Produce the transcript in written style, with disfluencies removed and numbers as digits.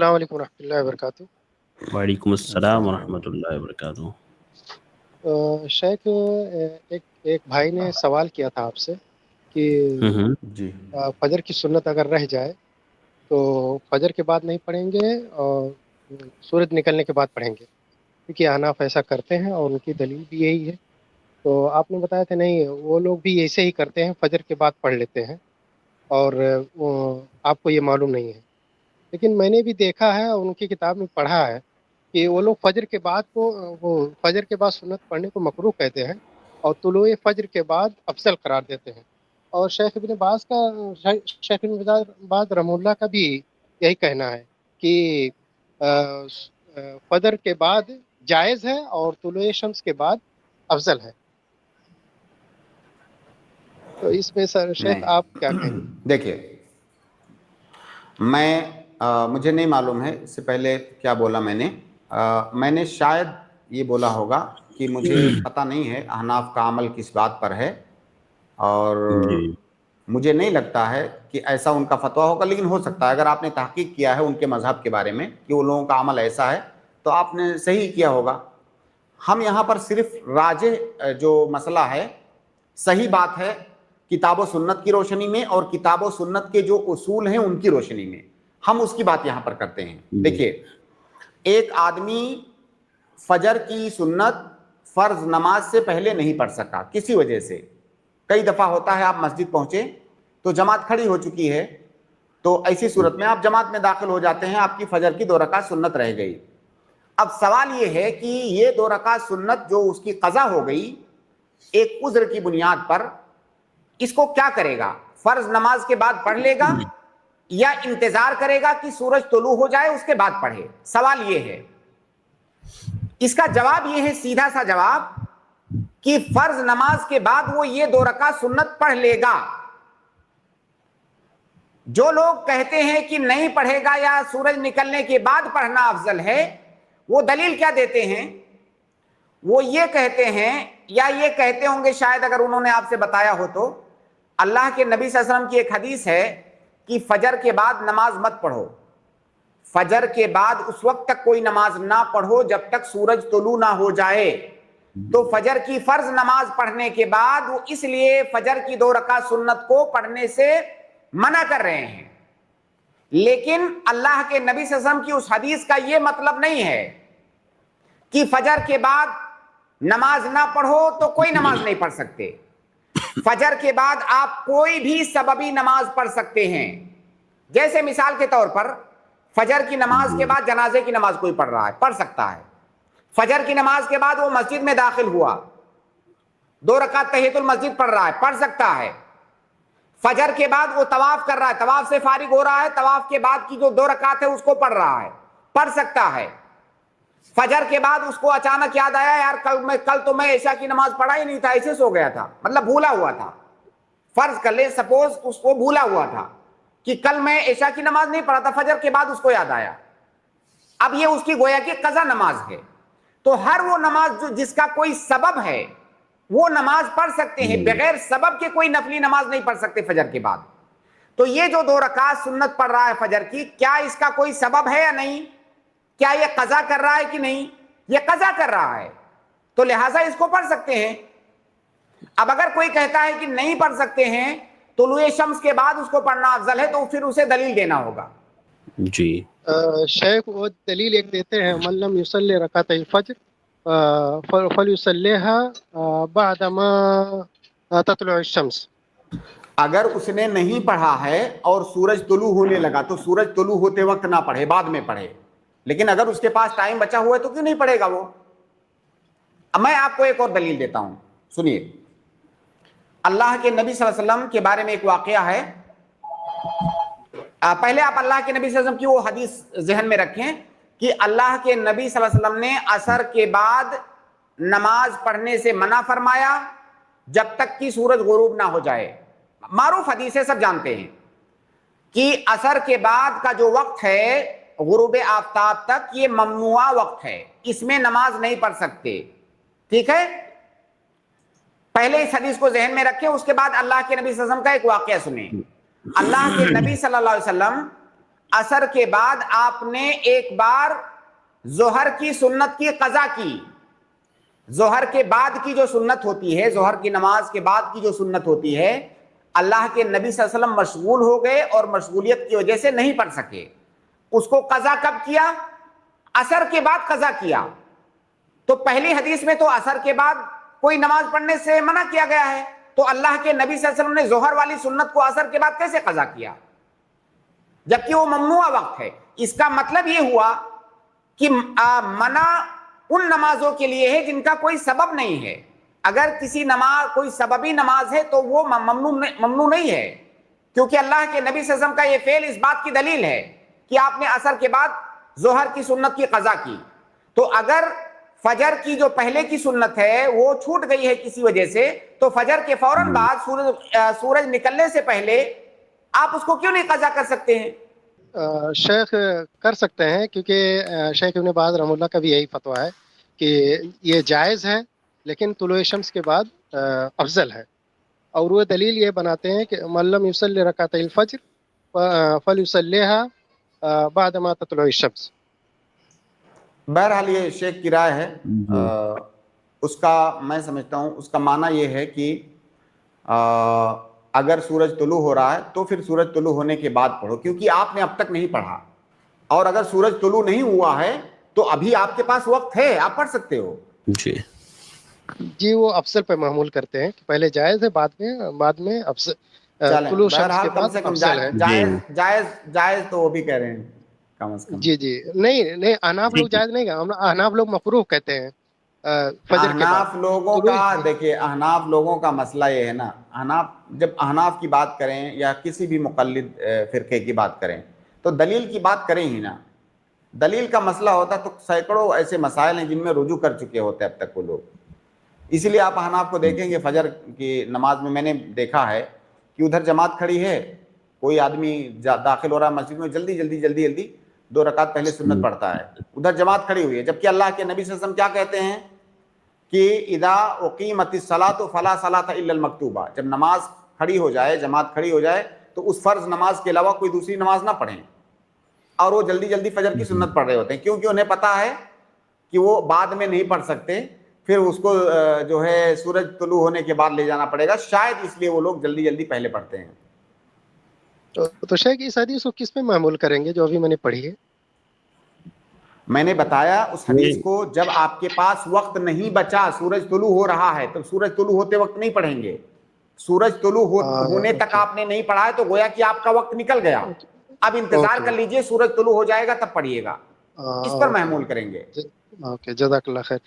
السلام علیکم ورحمۃ اللہ وبرکاتہ۔ وعلیکم السلام ورحمۃ اللہ وبرکاتہ۔ شیخ، ایک بھائی نے سوال کیا تھا آپ سے کہ جی فجر کی سنت اگر رہ جائے تو فجر کے بعد نہیں پڑھیں گے اور سورج نکلنے کے بعد پڑھیں گے، کیونکہ احناف ایسا کرتے ہیں اور ان کی دلیل بھی یہی ہے۔ تو آپ نے بتایا تھا نہیں، وہ لوگ بھی ایسے ہی کرتے ہیں، فجر کے بعد پڑھ لیتے ہیں، اور آپ کو یہ معلوم نہیں ہے۔ لیکن میں نے بھی دیکھا ہے اور ان کی کتاب میں پڑھا ہے کہ وہ لوگ فجر کے بعد فجر کے بعد سنت پڑھنے کو مکروہ کہتے ہیں اور طلوع فجر کے بعد افضل قرار دیتے ہیں۔ اور شیخ ابن باز رحمہ اللہ کا بھی یہی کہنا ہے کہ فجر کے بعد جائز ہے اور طلوع شمس کے بعد افضل ہے۔ تو اس میں سر شیخ آپ کیا کہیں گے؟ دیکھیے، مجھے نہیں معلوم ہے اس سے پہلے کیا بولا میں نے شاید یہ بولا ہوگا کہ مجھے پتہ نہیں ہے احناف کا عمل کس بات پر ہے، اور مجھے نہیں لگتا ہے کہ ایسا ان کا فتویٰ ہوگا، لیکن ہو سکتا ہے اگر آپ نے تحقیق کیا ہے ان کے مذہب کے بارے میں کہ وہ لوگوں کا عمل ایسا ہے تو آپ نے صحیح کیا ہوگا۔ ہم یہاں پر صرف راجح جو مسئلہ ہے، صحیح بات ہے، کتاب و سنت کی روشنی میں اور کتاب و سنت کے جو اصول ہیں ان کی روشنی میں ہم اس کی بات یہاں پر کرتے ہیں۔ دیکھیے، ایک آدمی فجر کی سنت فرض نماز سے پہلے نہیں پڑھ سکا کسی وجہ سے۔ کئی دفعہ ہوتا ہے آپ مسجد پہنچے تو جماعت کھڑی ہو چکی ہے، تو ایسی صورت میں آپ جماعت میں داخل ہو جاتے ہیں، آپ کی فجر کی 2 رکعت سنت رہ گئی۔ اب سوال یہ ہے کہ یہ 2 رکعت سنت جو اس کی قضا ہو گئی ایک عذر کی بنیاد پر، اس کو کیا کرے گا؟ فرض نماز کے بعد پڑھ لے گا یا انتظار کرے گا کہ سورج طلوع ہو جائے اس کے بعد پڑھے؟ سوال یہ ہے۔ اس کا جواب یہ ہے، سیدھا سا جواب، کہ فرض نماز کے بعد وہ یہ 2 رکعت سنت پڑھ لے گا۔ جو لوگ کہتے ہیں کہ نہیں پڑھے گا یا سورج نکلنے کے بعد پڑھنا افضل ہے، وہ دلیل کیا دیتے ہیں؟ وہ یہ کہتے ہیں، یا یہ کہتے ہوں گے شاید اگر انہوں نے آپ سے بتایا ہو تو، اللہ کے نبی صلی اللہ علیہ وسلم کی ایک حدیث ہے کہ فجر کے بعد نماز مت پڑھو، فجر کے بعد اس وقت تک کوئی نماز نہ پڑھو جب تک سورج طلوع نہ ہو جائے۔ تو فجر کی فرض نماز پڑھنے کے بعد وہ اس لیے فجر کی 2 رکعت سنت کو پڑھنے سے منع کر رہے ہیں۔ لیکن اللہ کے نبی صلی اللہ علیہ وسلم کی اس حدیث کا یہ مطلب نہیں ہے کہ فجر کے بعد نماز نہ پڑھو تو کوئی نماز نہیں پڑھ سکتے۔ فجر کے بعد آپ کوئی بھی سببی نماز پڑھ سکتے ہیں۔ جیسے مثال کے طور پر فجر کی نماز کے بعد جنازے کی نماز کوئی پڑھ رہا ہے، پڑھ سکتا ہے۔ فجر کی نماز کے بعد وہ مسجد میں داخل ہوا، 2 رکعت تحیۃ المسجد پڑھ رہا ہے، پڑھ سکتا ہے۔ فجر کے بعد وہ طواف کر رہا ہے، طواف سے فارغ ہو رہا ہے، طواف کے بعد کی جو 2 رکعت ہے اس کو پڑھ رہا ہے، پڑھ سکتا ہے۔ فجر کے بعد اس کو اچانک یاد آیا، یار کل تو میں عشاء کی نماز پڑھا ہی نہیں تھا، ایسے سو گیا تھا، مطلب بھولا ہوا تھا۔ فرض کر لیں سپوز اس کو بھولا ہوا تھا کہ کل میں عشاء کی نماز نہیں پڑھا تھا، فجر کے بعد اس کو یاد آیا، اب یہ اس کی گویا کہ قضا نماز ہے۔ تو ہر وہ نماز جس کا کوئی سبب ہے وہ نماز پڑھ سکتے ہیں، بغیر سبب کے کوئی نفلی نماز نہیں پڑھ سکتے فجر کے بعد۔ تو یہ جو 2 رکعت سنت پڑھ رہا ہے فجر کی، کیا اس کا کوئی سبب ہے یا نہیں؟ کیا یہ قضا کر رہا ہے کہ نہیں؟ یہ قضا کر رہا ہے، تو لہٰذا اس کو پڑھ سکتے ہیں۔ اب اگر کوئی کہتا ہے کہ نہیں پڑھ سکتے ہیں، طلوع شمس کے بعد اس کو پڑھنا افضل ہے، تو پھر اسے دلیل دینا ہوگا۔ جی شیخ وہ دلیل ایک دیتے ہیں، من لم یصلی رکعتي الفجر فلیصلیها بعد ما تطلع الشمس۔ اگر اس نے نہیں پڑھا ہے اور سورج طلوع ہونے لگا تو سورج طلوع ہوتے وقت نہ پڑھے، بعد میں پڑھے۔ لیکن اگر اس کے پاس ٹائم بچا ہوا ہے تو کیوں نہیں پڑھے گا وہ؟ اب میں آپ کو ایک اور دلیل دیتا ہوں، سنیے۔ اللہ کے نبی صلی اللہ علیہ وسلم کے بارے میں ایک واقعہ ہے۔ پہلے آپ اللہ کے نبی صلی اللہ علیہ وسلم کی وہ حدیث ذہن میں رکھیں کہ اللہ کے نبی صلی اللہ علیہ وسلم نے عصر کے بعد نماز پڑھنے سے منع فرمایا جب تک کہ سورج غروب نہ ہو جائے۔ معروف حدیث ہے، سب جانتے ہیں کہ عصر کے بعد کا جو وقت ہے غروب آفتاب تک، یہ ممنوع وقت ہے، اس میں نماز نہیں پڑھ سکتے، ٹھیک ہے؟ پہلے اس حدیث کو ذہن میں رکھیں، اس کے بعد اللہ کے نبی صلی اللہ علیہ وسلم کا ایک واقعہ سنیں۔ اللہ کے نبی صلی اللہ علیہ وسلم عصر کے بعد آپ نے ایک بار ظہر کی سنت کی قضا کی. ظہر کے بعد کی جو سنت ہوتی ہے, ظہر کی نماز کے بعد کی جو سنت ہوتی ہے, اللہ کے نبی صلی اللہ علیہ وسلم مشغول ہو گئے اور مشغولیت کی وجہ سے نہیں پڑھ سکے. اس کو قضا کب کیا؟ عصر کے بعد قضا کیا. تو پہلی حدیث میں تو عصر کے بعد کوئی نماز پڑھنے سے منع کیا گیا ہے, تو اللہ کے نبی صلی اللہ علیہ وسلم نے ظہر والی سنت کو عصر کے بعد کیسے قضا کیا جبکہ وہ ممنوع وقت ہے؟ اس کا مطلب یہ ہوا کہ منع ان نمازوں کے لیے ہے جن کا کوئی سبب نہیں ہے. اگر کسی نماز کوئی سببی نماز ہے تو وہ ممنوع نہیں ہے, کیونکہ اللہ کے نبی صلی اللہ علیہ وسلم کا یہ فعل اس بات کی دلیل ہے کہ آپ نے عصر کے بعد ظہر کی سنت کی قضا کی. تو اگر فجر کی جو پہلے کی سنت ہے وہ چھوٹ گئی ہے کسی وجہ سے, تو فجر کے فوراً بعد سورج نکلنے سے پہلے آپ اس کو کیوں نہیں قضا کر سکتے ہیں؟ شیخ کر سکتے ہیں, کیونکہ شیخ ابن باز رحمہ اللہ کا بھی یہی فتویٰ ہے کہ یہ جائز ہے, لیکن طلوع شمس کے بعد افضل ہے. اور وہ دلیل یہ بناتے ہیں کہ من لم یصلی رکعتي الفجر فلیصلیها بعد ما تطلع الشمس. بہرحال یہ شیخ کی رائے ہے. اس کا میں سمجھتا ہوں اس کا معنی یہ ہے کہ اگر سورج طلوع ہو رہا ہے تو پھر سورج طلوع ہونے کے بعد پڑھو, کیونکہ آپ نے اب تک نہیں پڑھا, اور اگر سورج طلوع نہیں ہوا ہے تو ابھی آپ کے پاس وقت ہے, آپ پڑھ سکتے ہو. جی وہ افضل پہ معمول کرتے ہیں کہ پہلے جائز ہے, بعد میں افضل. طلوع شمس کے بعد افضل ہے. جائز تو وہ بھی کہہ رہے ہیں کم از کم. جی نہیں احناف لوگ جائز نہیں کہا, احناف لوگ مکروہ کہتے ہیں فجر کے بعد. احناف لوگوں کا دیکھیے, احناف لوگوں کا مسئلہ یہ ہے نا, احناف جب احناف کی بات کریں یا کسی بھی مقلد فرقے کی بات کریں تو دلیل کی بات کریں ہی نا. دلیل کا مسئلہ ہوتا تو سینکڑوں ایسے مسائل ہیں جن میں رجوع کر چکے ہوتے اب تک وہ لوگ. اسی لیے آپ احناف کو دیکھیں گے فجر کی نماز میں نے دیکھا ہے کہ ادھر جماعت کھڑی ہے, کوئی آدمی داخل ہو رہا ہے مسجد میں, جلدی 2 رکعت پہلے سنت پڑھتا ہے, ادھر جماعت کھڑی ہوئی ہے, جبکہ اللہ کے نبی صلی اللہ علیہ وسلم کیا کہتے ہیں کہ اذا اقیمت الصلاۃ فلا صلاۃ الا المکتوبہ, جب نماز کھڑی ہو جائے, جماعت کھڑی ہو جائے تو اس فرض نماز کے علاوہ کوئی دوسری نماز نہ پڑھیں. اور وہ جلدی فجر کی سنت پڑھ رہے ہوتے ہیں, کیونکہ انہیں پتا ہے کہ وہ بعد میں نہیں پڑھ سکتے, پھر اس کو جو ہے سورج طلوع ہونے کے بعد لے جانا پڑے گا, شاید اس لیے وہ لوگ جلدی پہلے پڑھتے ہیں. تو شیخ اس حدیث کو کس پہ معمول کریں گے جو ابھی میں نے پڑھی ہے؟ میں نے بتایا اس حدیث کو, جب آپ کے پاس وقت نہیں بچا, سورج طلوع ہو رہا ہے, تو سورج طلوع ہوتے وقت نہیں پڑھیں گے. سورج طلوع ہونے تک آپ نے نہیں پڑھا ہے تو گویا کہ آپ کا وقت نکل گیا. اب انتظار کر لیجئے, سورج طلوع ہو جائے گا تب پڑھیے گا, اس پر محمول کریں گے. اوکے, جزاک اللہ خیر.